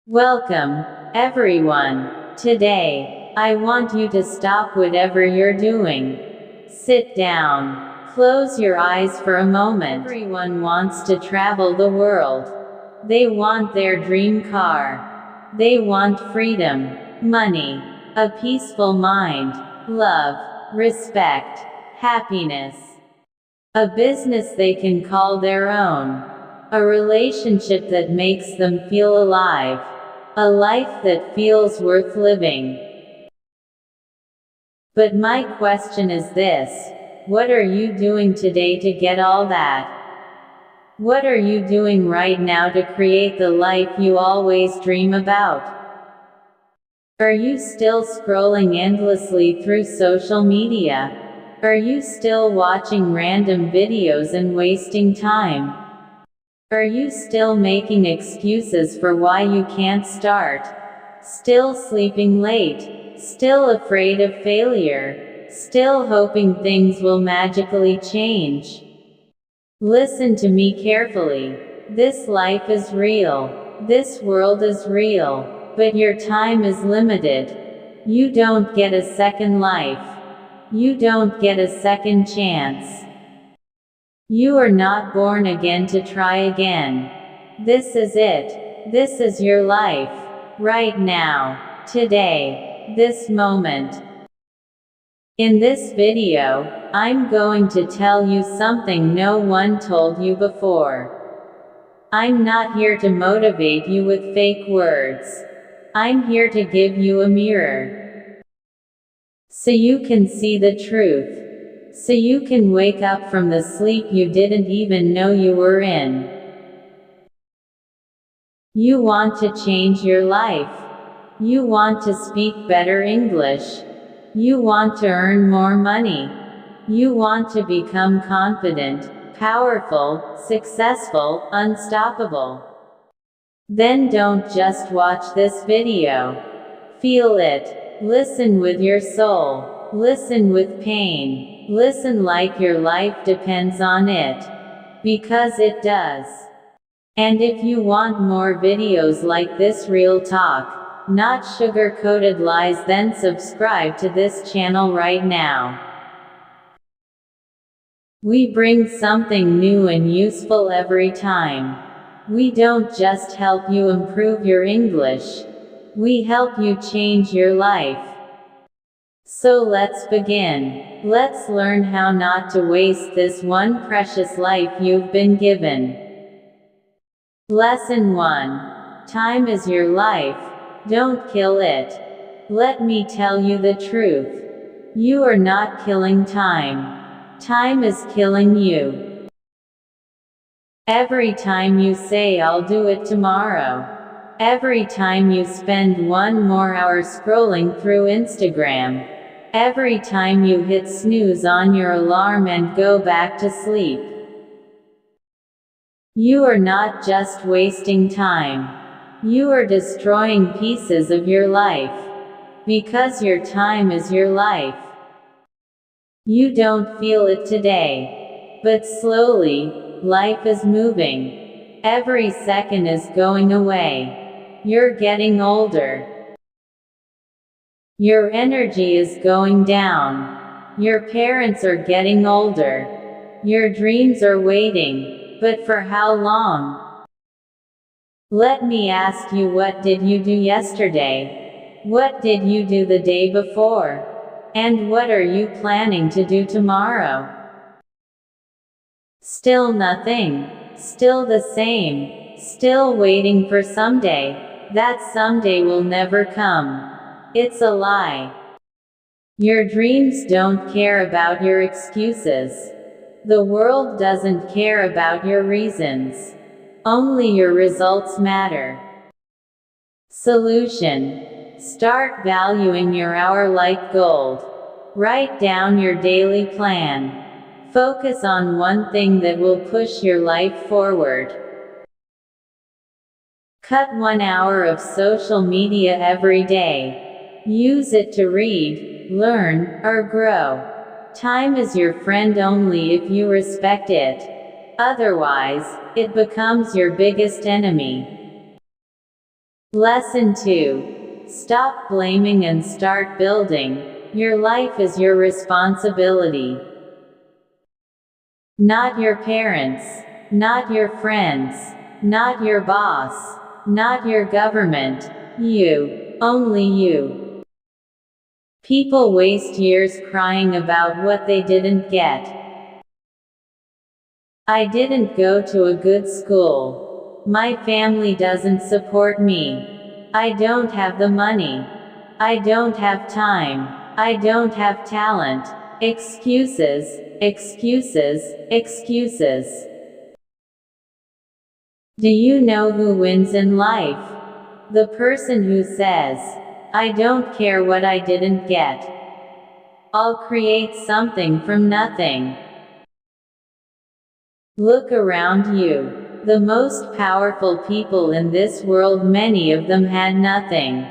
Welcome, everyone. Today, I want you to stop whatever you're doing. Sit down. Close your eyes for a moment. Everyone wants to travel the world. They want their dream car. They want freedom, money, a peaceful mind, love, respect, happiness. A business they can call their own. A relationship that makes them feel alive. A life that feels worth living. But my question is this: what are you doing today to get all that? What are you doing right now to create the life you always dream about? Are you still scrolling endlessly through social media? Are you still watching random videos and wasting time? Are you still making excuses for why you can't start? Still sleeping late? Still afraid of failure? Still hoping things will magically change? Listen to me carefully. This life is real. This world is real. But your time is limited. You don't get a second life. You don't get a second chance. You are not born again to try again. This is it. This is your life. Right now. Today. This moment. In this video, I'm going to tell you something no one told you before. I'm not here to motivate you with fake words. I'm here to give you a mirror. So you can see the truth. So you can wake up from the sleep you didn't even know you were in. You want to change your life. You want to speak better English. You want to earn more money. You want to become confident, powerful, successful, unstoppable. Then don't just watch this video. Feel it. Listen with your soul. Listen with pain. Listen like your life depends on it. Because it does. And if you want more videos like this, real talk, not sugar-coated lies, then subscribe to this channel right now. We bring something new and useful every time. We don't just help you improve your English. We help you change your life. So let's begin. Let's learn how not to waste this one precious life you've been given. Lesson 1. Time is your life. Don't kill it. Let me tell you the truth. You are not killing time. Time is killing you. Every time you say I'll do it tomorrow. Every time you spend one more hour scrolling through Instagram. Every time you hit snooze on your alarm and go back to sleep. You are not just wasting time. You are destroying pieces of your life. Because your time is your life. You don't feel it today. But slowly, life is moving. Every second is going away. You're getting older. Your energy is going down. Your parents are getting older. Your dreams are waiting. But for how long? Let me ask you, what did you do yesterday? What did you do the day before? And what are you planning to do tomorrow? Still nothing. Still the same. Still waiting for someday. That someday will never come. It's a lie. Your dreams don't care about your excuses. The world doesn't care about your reasons. Only your results matter. Solution. Start valuing your hour like gold. Write down your daily plan. Focus on one thing that will push your life forward. Cut 1 hour of social media every day. Use it to read, learn, or grow. Time is your friend only if you respect it. Otherwise, it becomes your biggest enemy. Lesson 2. Stop blaming and start building. Your life is your responsibility. Not your parents, not your friends, not your boss, not your government. You, only you. People waste years crying about what they didn't get. I didn't go to a good school. My family doesn't support me. I don't have the money. I don't have time. I don't have talent. Excuses, excuses, excuses. Do you know who wins in life? The person who says, I don't care what I didn't get. I'll create something from nothing. Look around you. The most powerful people in this world, many of them had nothing.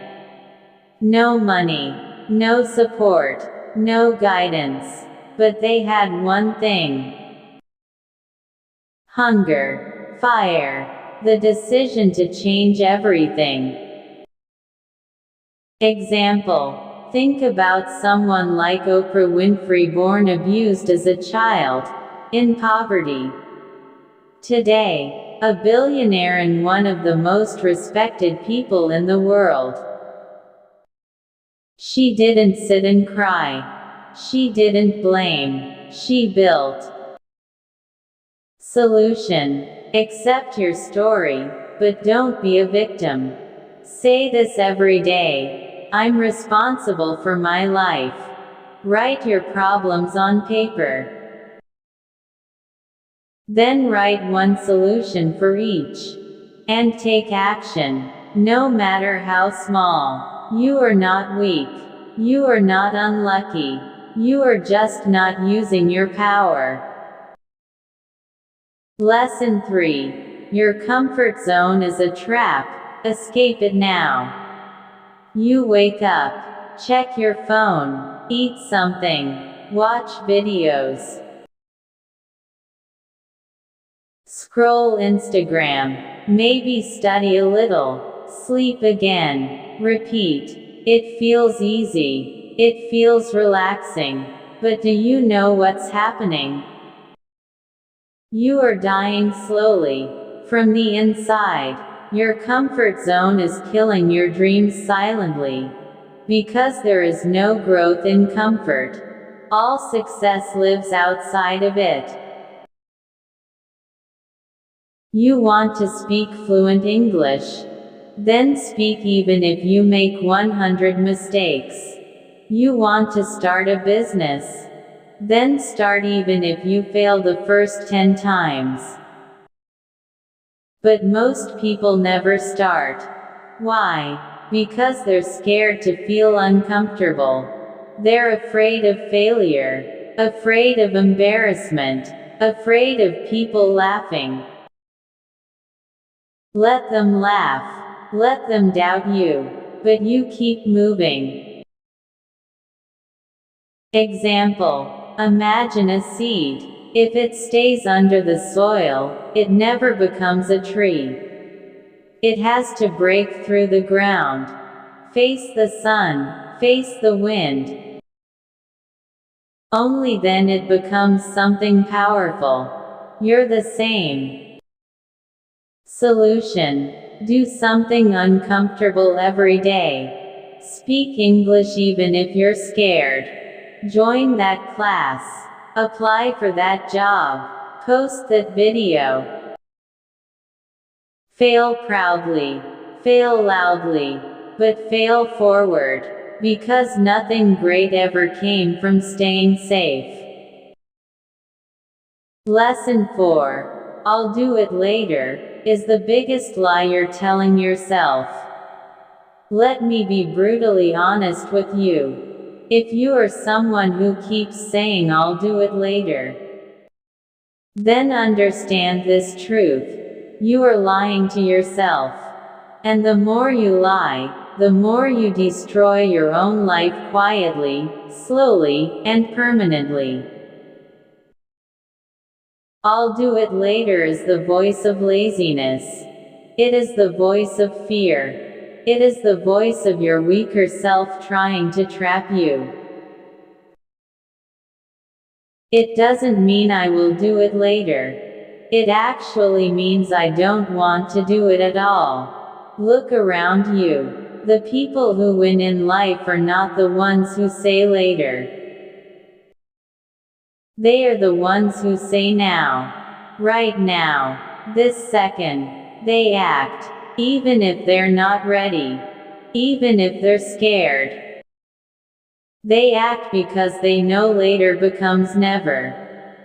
No money, no support, no guidance. But they had one thing. Hunger, fire, the decision to change everything. Example. Think about someone like Oprah Winfrey, born abused as a child, in poverty. Today, a billionaire and one of the most respected people in the world. She didn't sit and cry. She didn't blame. She built. Solution. Accept your story, but don't be a victim. Say this every day. I'm responsible for my life. Write your problems on paper. Then write one solution for each. And take action. No matter how small. You are not weak. You are not unlucky. You are just not using your power. Lesson 3. Your comfort zone is a trap. Escape it now. You wake up. Check your phone. Eat something. Watch videos. Scroll Instagram. Maybe study a little. Sleep again. Repeat. It feels easy. It feels relaxing. But do you know what's happening? You are dying slowly. From the inside. Your comfort zone is killing your dreams silently. Because there is no growth in comfort. All success lives outside of it. You want to speak fluent English? Then speak even if you make 100 mistakes. You want to start a business? Then start even if you fail the first 10 times. But most people never start. Why? Because they're scared to feel uncomfortable. They're afraid of failure, afraid of embarrassment, afraid of people laughing. Let them laugh. Let them doubt you. But you keep moving. Example. Imagine a seed. If it stays under the soil, it never becomes a tree. It has to break through the ground. Face the sun. Face the wind. Only then it becomes something powerful. You're the same. Solution. Do something uncomfortable every day. Speak English even if you're scared. Join that class. Apply for that job. Post that video. Fail proudly. Fail loudly. But fail forward. Because nothing great ever came from staying safe. Lesson 4. I'll do it later is the biggest lie you're telling yourself. Let me be brutally honest with you. If you are someone who keeps saying I'll do it later, then understand this truth. You are lying to yourself. And the more you lie, the more you destroy your own life quietly, slowly, and permanently. I'll do it later is the voice of laziness. It is the voice of fear. It is the voice of your weaker self trying to trap you. It doesn't mean I will do it later. It actually means I don't want to do it at all. Look around you. The people who win in life are not the ones who say later. They are the ones who say now. Right now. This second. They act. Even if they're not ready. Even if they're scared. They act because they know later becomes never.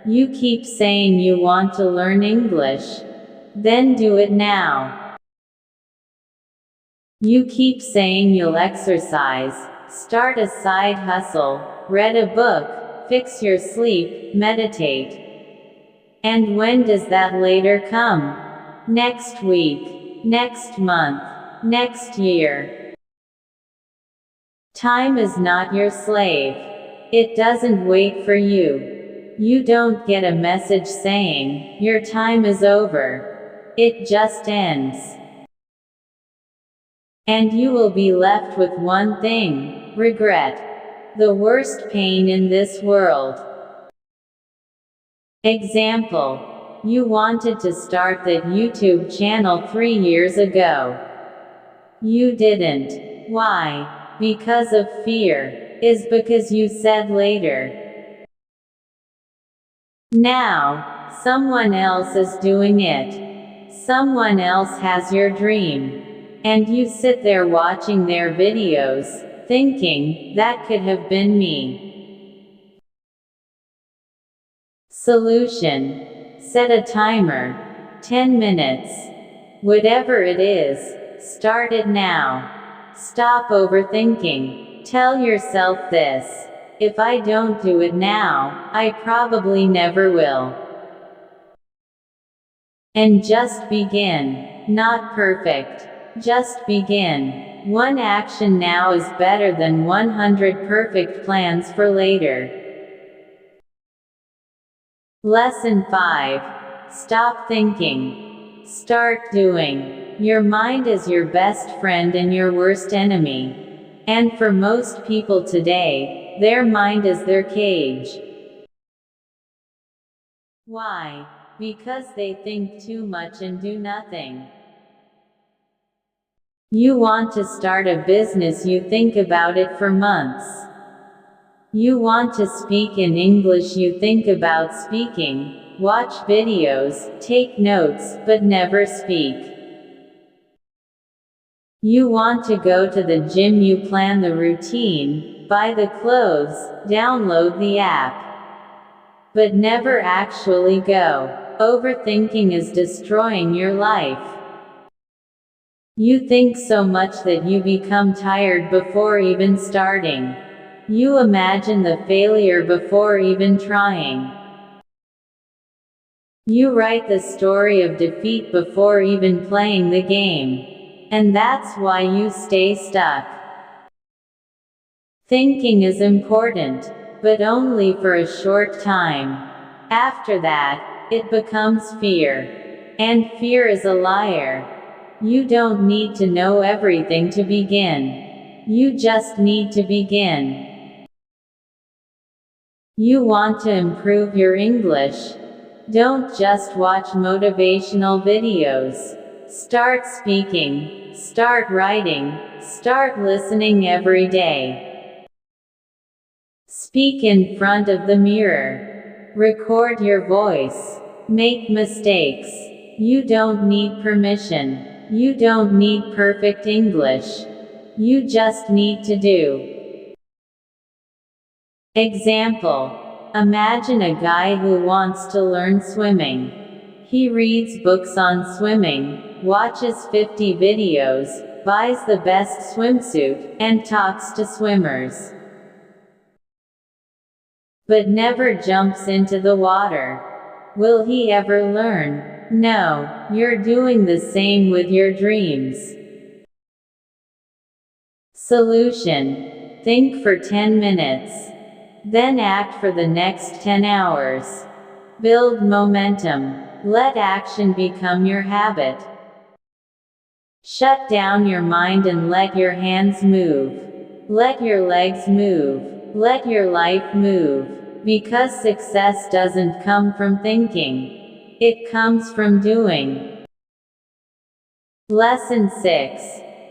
You keep saying you want to learn English. Then do it now. You keep saying you'll exercise, start a side hustle, read a book, fix your sleep, meditate. And when does that later come? Next week, next month, next year. Time is not your slave. It doesn't wait for you. You don't get a message saying, your time is over. It just ends. And you will be left with one thing: regret. The worst pain in this world. Example. You wanted to start that YouTube channel 3 years ago. You didn't. Why? Because of fear. Is because you said later. Now, someone else is doing it. Someone else has your dream. And you sit there watching their videos, thinking, that could have been me. Solution. Set a timer. 10 minutes. Whatever it is, start it now. Stop overthinking. Tell yourself this: if I don't do it now, I probably never will. And just begin. Not perfect. Just begin. One action now is better than 100 perfect plans for later. Lesson 5. Stop thinking. Start doing. Your mind is your best friend and your worst enemy. And for most people today, their mind is their cage. Why? Because they think too much and do nothing. You want to start a business, you think about it for months. You want to speak in English, you think about speaking, watch videos, take notes, but never speak. You want to go to the gym, you plan the routine, buy the clothes, download the app, but never actually go. Overthinking is destroying your life. You think so much that you become tired before even starting. You imagine the failure before even trying. You write the story of defeat before even playing the game. And that's why you stay stuck. Thinking is important, but only for a short time. After that, it becomes fear. And fear is a liar. You don't need to know everything to begin. You just need to begin. You want to improve your English? Don't just watch motivational videos. Start speaking, start writing, start listening every day. Speak in front of the mirror. Record your voice. Make mistakes. You don't need permission. You don't need perfect English. You just need to do. Example. Imagine a guy who wants to learn swimming. He reads books on swimming, watches 50 videos, buys the best swimsuit, and talks to swimmers. But never jumps into the water. Will he ever learn? No, you're doing the same with your dreams. Solution. Think for 10 minutes. Then act for the next 10 hours. Build momentum. Let action become your habit. Shut down your mind and let your hands move. Let your legs move. Let your life move. Because success doesn't come from thinking. It comes from doing. Lesson 6.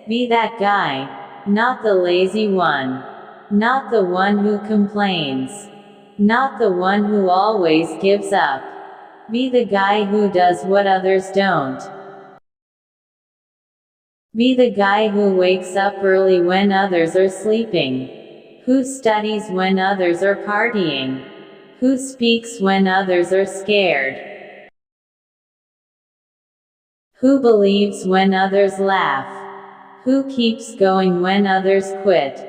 Be that guy. Not the lazy one. Not the one who complains. Not the one who always gives up. Be the guy who does what others don't. Be the guy who wakes up early when others are sleeping. Who studies when others are partying. Who speaks when others are scared. Who believes when others laugh. Who keeps going when others quit.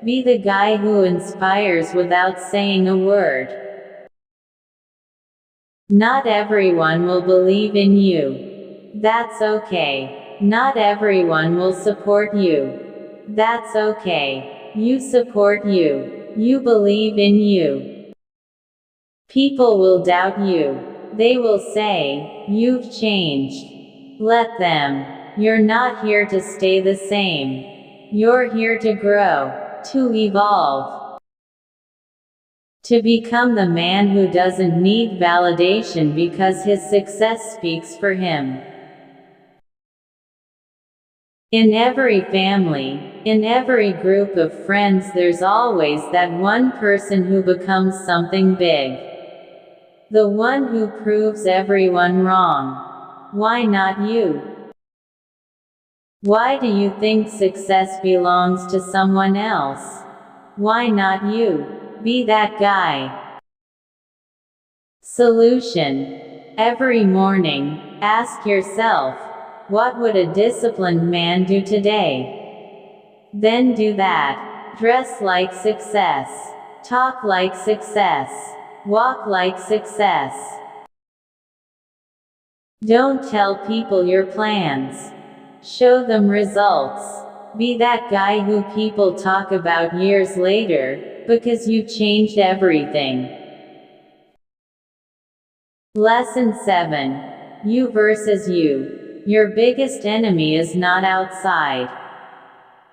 Be the guy who inspires without saying a word. Not everyone will believe in you. That's okay. Not everyone will support you. That's okay. You support you. You believe in you. People will doubt you. They will say, "You've changed." Let them. You're not here to stay the same. You're here to grow, to evolve, to become the man who doesn't need validation because his success speaks for him. In every family, in every group of friends, there's always that one person who becomes something big. The one who proves everyone wrong. Why not you? Why do you think success belongs to someone else? Why not you? Be that guy. Solution. Every morning, ask yourself, what would a disciplined man do today? Then do that. Dress like success. Talk like success. Walk like success. Don't tell people your plans. Show them results. Be that guy who people talk about years later, because you changed everything. Lesson 7. You versus you. Your biggest enemy is not outside.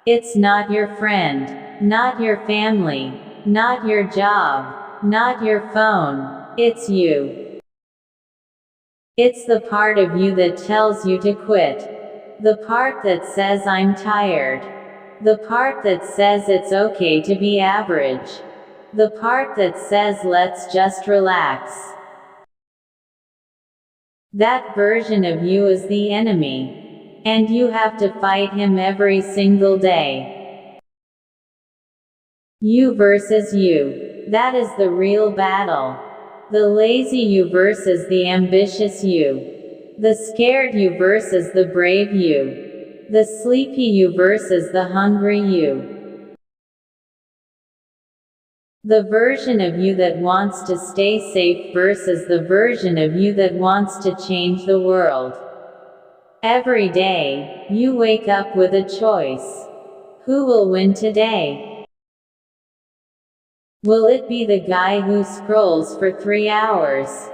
It's not your friend, not your family, not your job, not your phone. It's you. It's the part of you that tells you to quit. The part that says I'm tired. The part that says it's okay to be average. The part that says let's just relax. That version of you is the enemy. And you have to fight him every single day. You versus you. That is the real battle. The lazy you versus the ambitious you. The scared you versus the brave you. The sleepy you versus the hungry you. The version of you that wants to stay safe versus the version of you that wants to change the world. Every day, you wake up with a choice. Who will win today? Will it be the guy who scrolls for 3 hours?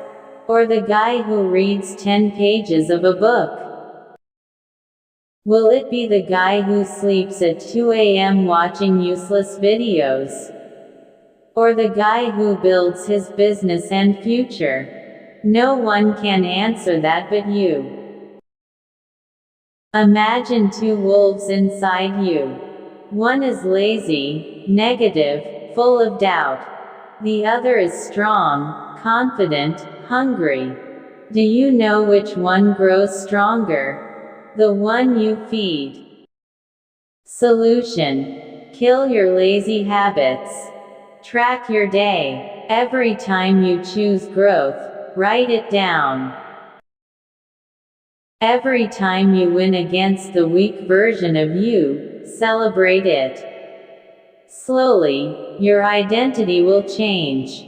Or the guy who reads 10 pages of a book? Will it be the guy who sleeps at 2 a.m. watching useless videos? Or the guy who builds his business and future? No one can answer that but you. Imagine 2 wolves inside you. One is lazy, negative, full of doubt. The other is strong, confident, hungry. Do you know which one grows stronger? The one you feed. Solution. Kill your lazy habits. Track your day. Every time you choose growth, write it down. Every time you win against the weak version of you, celebrate it. Slowly, your identity will change.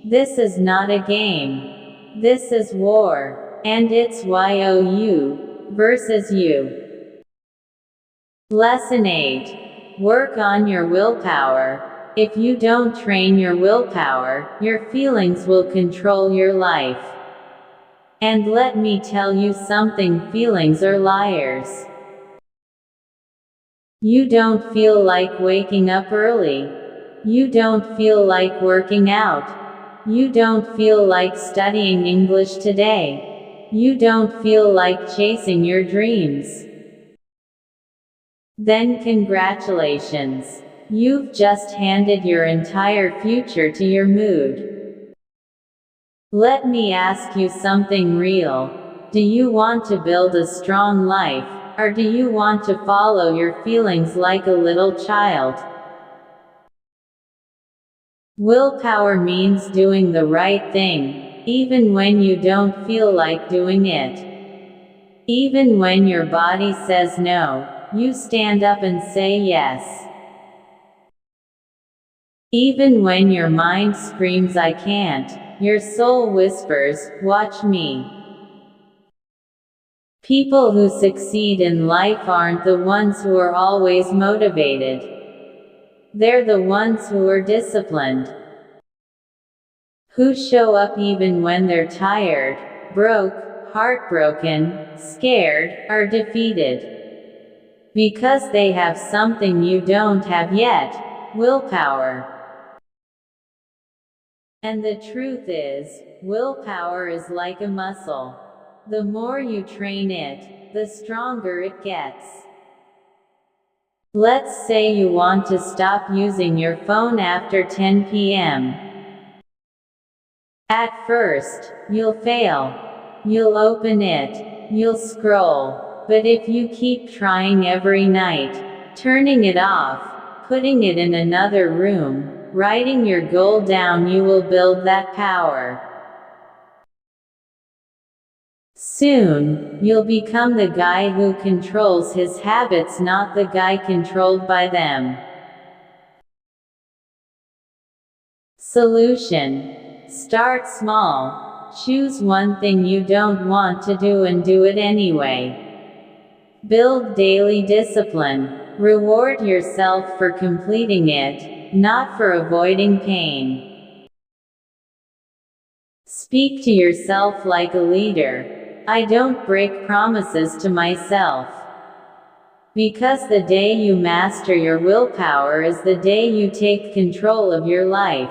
This is not a game. This is war. And it's you versus you. Lesson 8. Work on your willpower. If you don't train your willpower, your feelings will control your life. And let me tell you something, feelings are liars. You don't feel like waking up early. You don't feel like working out. You don't feel like studying English today. You don't feel like chasing your dreams. Then congratulations. You've just handed your entire future to your mood. Let me ask you something real. Do you want to build a strong life, or do you want to follow your feelings like a little child? Willpower means doing the right thing, even when you don't feel like doing it. Even when your body says no, you stand up and say yes. Even when your mind screams I can't, your soul whispers, watch me. People who succeed in life aren't the ones who are always motivated. They're the ones who are disciplined. Who show up even when they're tired, broke, heartbroken, scared, or defeated. Because they have something you don't have yet, willpower. And the truth is, willpower is like a muscle. The more you train it, the stronger it gets. Let's say you want to stop using your phone after 10 p.m. At first, you'll fail. You'll open it. You'll scroll. But if you keep trying every night, turning it off, putting it in another room, writing your goal down, you will build that power. Soon, you'll become the guy who controls his habits, not the guy controlled by them. Solution. Start small. Choose one thing you don't want to do and do it anyway. Build daily discipline. Reward yourself for completing it, not for avoiding pain. Speak to yourself like a leader. I don't break promises to myself. Because the day you master your willpower is the day you take control of your life.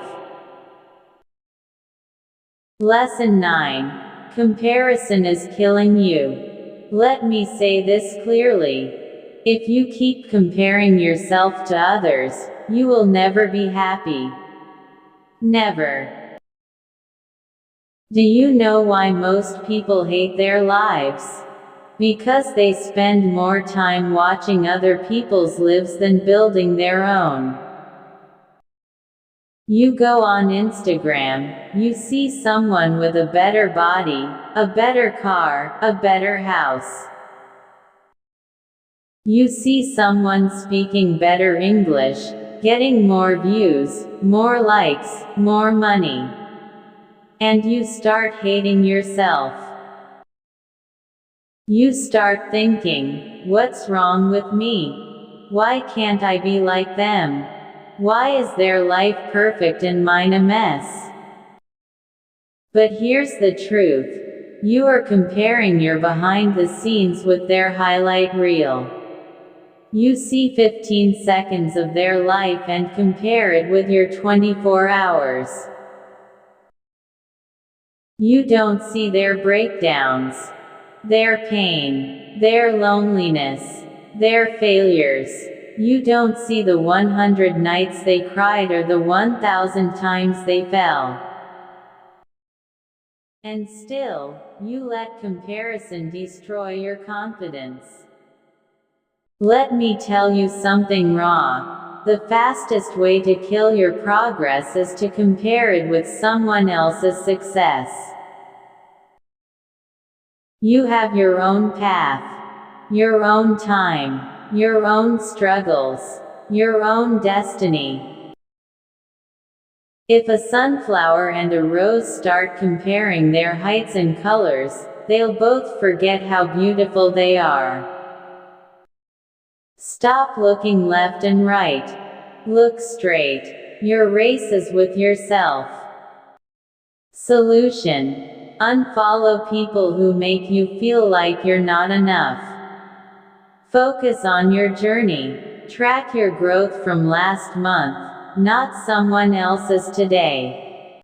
Lesson 9. Comparison is killing you. Let me say this clearly. If you keep comparing yourself to others, you will never be happy. Never. Do you know why most people hate their lives? Because they spend more time watching other people's lives than building their own. You go on Instagram, you see someone with a better body, a better car, a better house. You see someone speaking better English, getting more views, more likes, more money. And you start hating yourself. You start thinking, what's wrong with me? Why can't I be like them? Why is their life perfect and mine a mess? But here's the truth. You are comparing your behind the scenes with their highlight reel. You see 15 seconds of their life and compare it with your 24 hours. You don't see their breakdowns, their pain, their loneliness, their failures. You don't see the 100 nights they cried or the 1,000 times they fell. And still, you let comparison destroy your confidence. Let me tell you something raw. The fastest way to kill your progress is to compare it with someone else's success. You have your own path, your own time, your own struggles, your own destiny. If a sunflower and a rose start comparing their heights and colors, they'll both forget how beautiful they are. Stop looking left and right. Look straight. Your race is with yourself. Solution. Unfollow people who make you feel like you're not enough. Focus on your journey. Track your growth from last month, not someone else's today.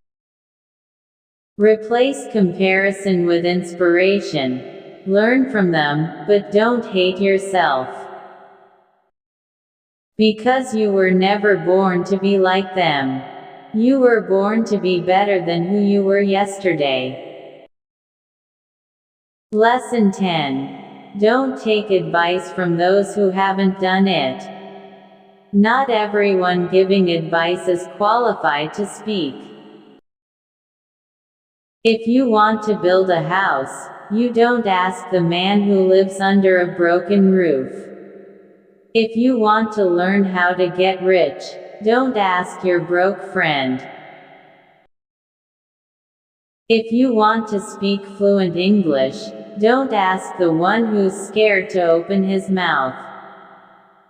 Replace comparison with inspiration. Learn from them, but don't hate yourself. Because you were never born to be like them. You were born to be better than who you were yesterday. Lesson 10. Don't take advice from those who haven't done it. Not everyone giving advice is qualified to speak. If you want to build a house, you don't ask the man who lives under a broken roof. If you want to learn how to get rich, don't ask your broke friend. If you want to speak fluent English, don't ask the one who's scared to open his mouth.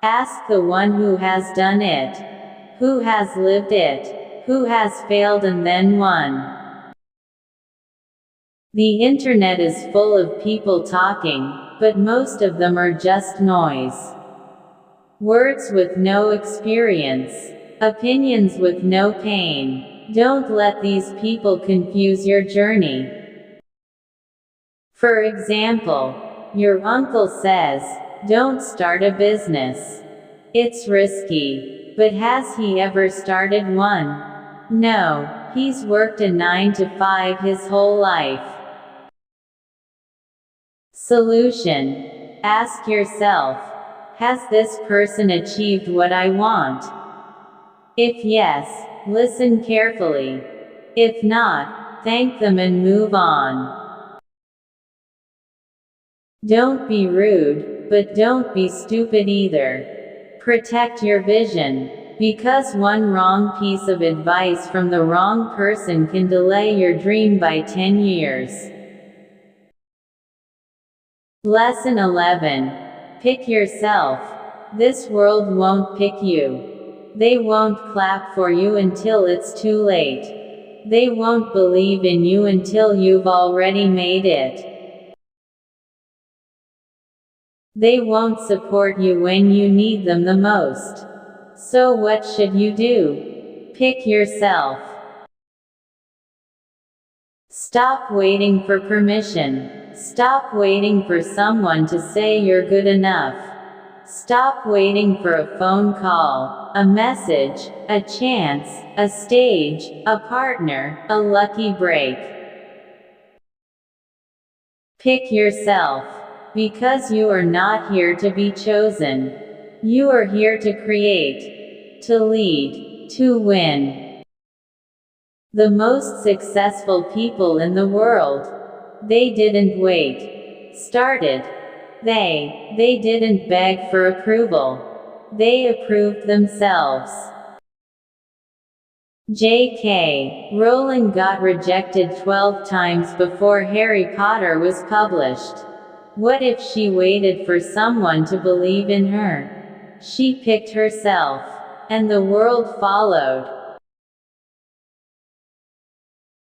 Ask the one who has done it, who has lived it, who has failed and then won. The internet is full of people talking, but most of them are just noise. Words with no experience. Opinions with no pain. Don't let these people confuse your journey. For example, your uncle says, "Don't start a business. It's risky." But has he ever started one? No, he's worked a 9 to 5 his whole life. Solution. Ask yourself, has this person achieved what I want? If yes, listen carefully. If not, thank them and move on. Don't be rude, but don't be stupid either. Protect your vision, because one wrong piece of advice from the wrong person can delay your dream by 10 years. Lesson 11. Pick yourself. This world won't pick you. They won't clap for you until it's too late. They won't believe in you until you've already made it. They won't support you when you need them the most. So what should you do? Pick yourself. Stop waiting for permission. Stop waiting for someone to say you're good enough. Stop waiting for a phone call, a message, a chance, a stage, a partner, a lucky break. Pick yourself. Because you are not here to be chosen. You are here to create, to lead, to win. The most successful people in the world, they didn't wait. Started. They didn't beg for approval. They approved themselves. J.K. Rowling got rejected 12 times before Harry Potter was published. What if she waited for someone to believe in her? She picked herself. And the world followed.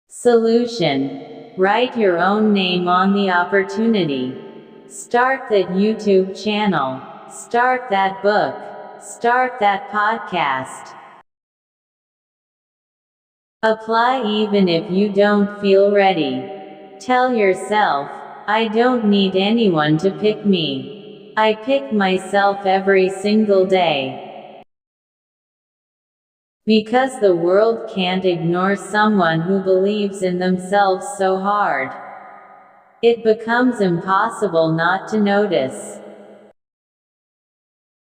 Solution. Write your own name on the opportunity. Start that YouTube channel. Start that book. Start that podcast. Apply even if you don't feel ready. Tell yourself, I don't need anyone to pick me. I pick myself every single day. Because the world can't ignore someone who believes in themselves so hard. It becomes impossible not to notice.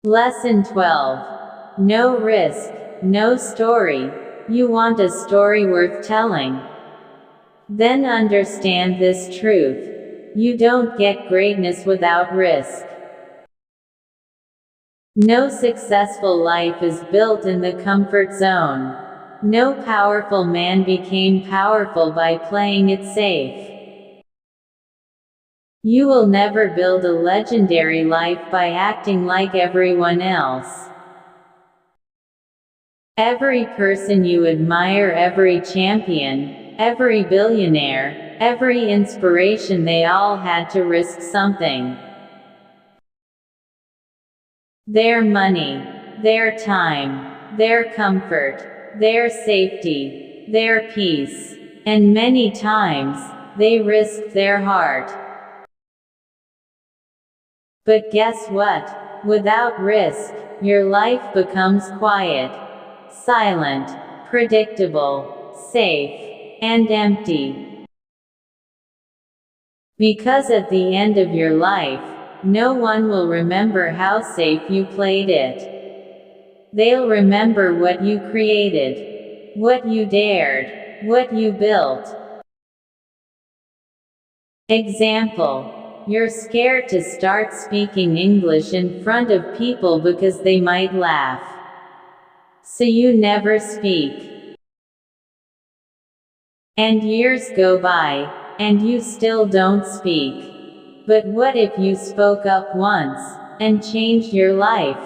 Lesson 12. No risk, no story. You want a story worth telling? Then understand this truth. You don't get greatness without risk. No successful life is built in the comfort zone. No powerful man became powerful by playing it safe. You will never build a legendary life by acting like everyone else. Every person you admire, every champion, every billionaire, every inspiration, they all had to risk something. their money, their time, their comfort, their safety, their peace. And many times, they risked their heart. But guess what? Without risk, your life becomes quiet, silent, predictable, safe, and empty. Because at the end of your life, no one will remember how safe you played it. They'll remember what you created, what you dared, what you built. Example. You're scared to start speaking English in front of people because they might laugh. So you never speak. And years go by, and you still don't speak. But what if you spoke up once, and changed your life?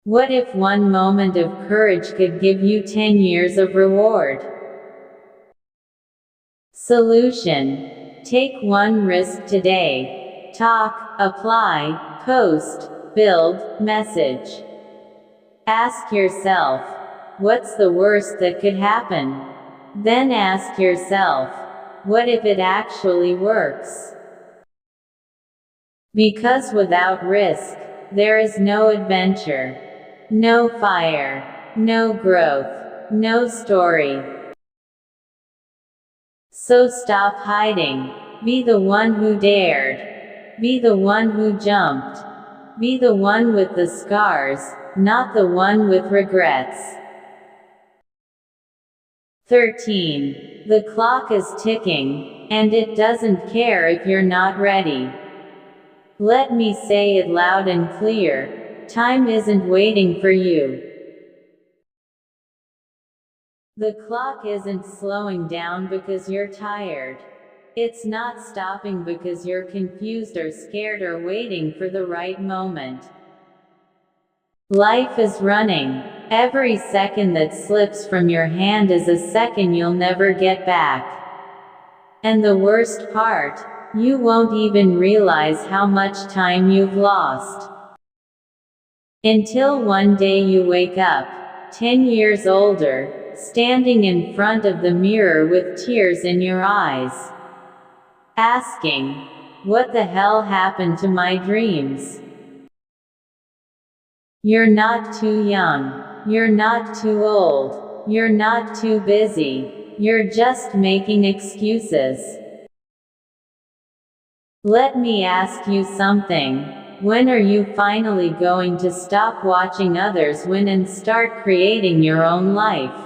What if one moment of courage could give you 10 years of reward? Solution. Take one risk today. Talk, apply, post, build, message. Ask yourself, what's the worst that could happen? Then ask yourself, what if it actually works? Because without risk, there is no adventure, no fire, no growth, no story. So stop hiding. Be the one who dared. Be the one who jumped. Be the one with the scars, not the one with regrets. 13. The clock is ticking, and it doesn't care if you're not ready. Let me say it loud and clear. Time isn't waiting for you. The clock isn't slowing down because you're tired. It's not stopping because you're confused or scared or waiting for the right moment. Life is running. Every second that slips from your hand is a second you'll never get back. And the worst part, you won't even realize how much time you've lost. Until one day you wake up, 10 years older, standing in front of the mirror with tears in your eyes, asking, what the hell happened to my dreams? You're not too young. You're not too old. You're not too busy. You're just making excuses. Let me ask you something. When are you finally going to stop watching others win and start creating your own life?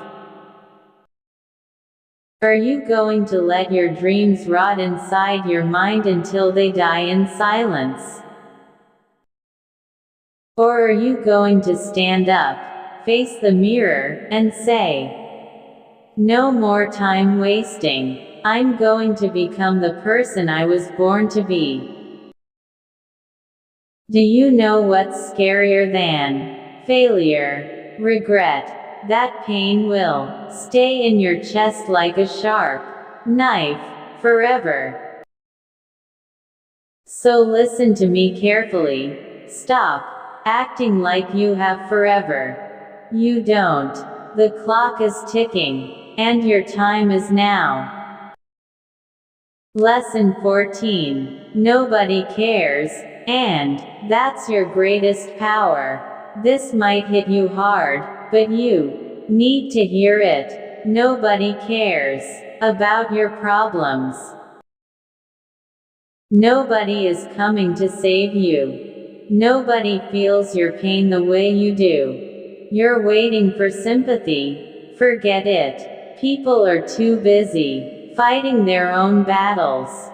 Are you going to let your dreams rot inside your mind until they die in silence? Or are you going to stand up, face the mirror, and say, no more time wasting. I'm going to become the person I was born to be. Do you know what's scarier than failure? Regret. That pain will stay in your chest like a sharp knife forever. So listen to me carefully. Stop acting like you have forever. You don't. The clock is ticking, and your time is now. Lesson 14. Nobody cares, and that's your greatest power. This might hit you hard, but you need to hear it. Nobody cares about your problems. Nobody is coming to save you. Nobody feels your pain the way you do. You're waiting for sympathy. Forget it. People are too busy fighting their own battles.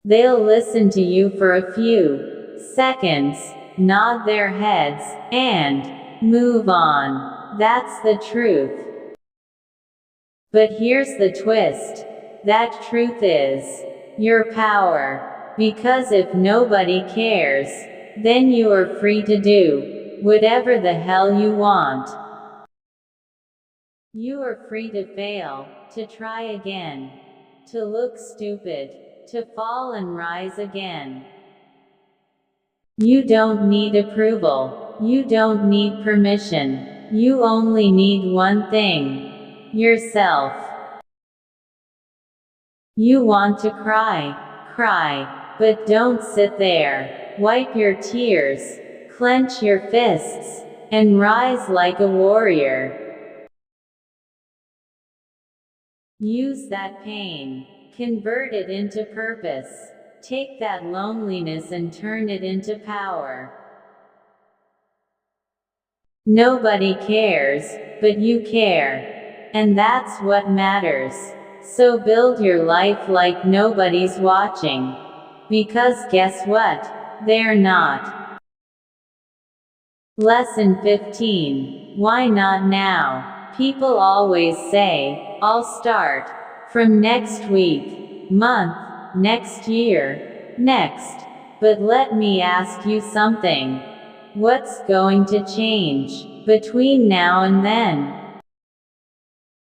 They'll listen to you for a few seconds, nod their heads, and move on. That's the truth. But here's the twist. That truth is your power. Because if nobody cares, then you are free to do whatever the hell you want. You are free to fail, to try again, to look stupid, to fall and rise again. You don't need approval. You don't need permission. You only need one thing: yourself. You want to cry? Cry. But don't sit there. Wipe your tears, clench your fists, and rise like a warrior. Use that pain. Convert it into purpose. Take that loneliness and turn it into power. Nobody cares, but you care. And that's what matters. So build your life like nobody's watching. Because guess what? They're not. Lesson 15. Why not now? People always say, I'll start from next week, month, next year, next. But let me ask you something. What's going to change between now and then?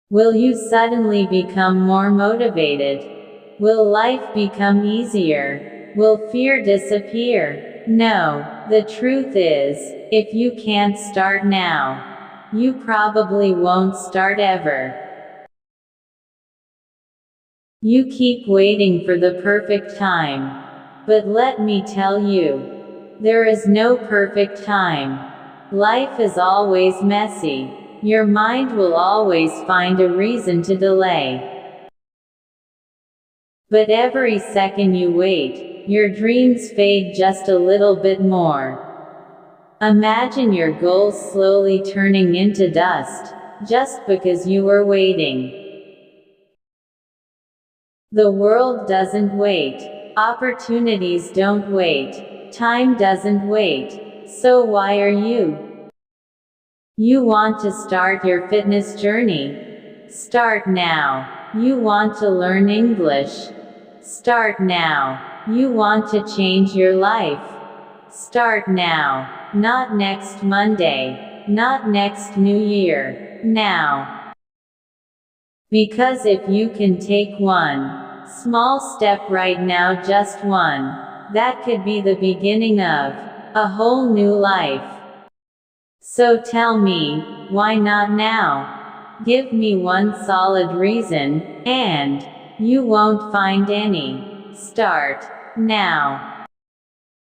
Will you suddenly become more motivated? Will life become easier? Will fear disappear? No, the truth is, if you can't start now, you probably won't start ever. You keep waiting for the perfect time. But let me tell you, there is no perfect time. Life is always messy. Your mind will always find a reason to delay. But every second you wait, your dreams fade just a little bit more. Imagine your goals slowly turning into dust, just because you were waiting. The world doesn't wait. Opportunities don't wait. Time doesn't wait. So why are you? You want to start your fitness journey? Start now. You want to learn English? Start now. You want to change your life? Start now. Not next Monday. Not next New Year. Now. Because if you can take one small step right now, just one, that could be the beginning of a whole new life. So tell me, why not now? Give me one solid reason, and you won't find any. Start now.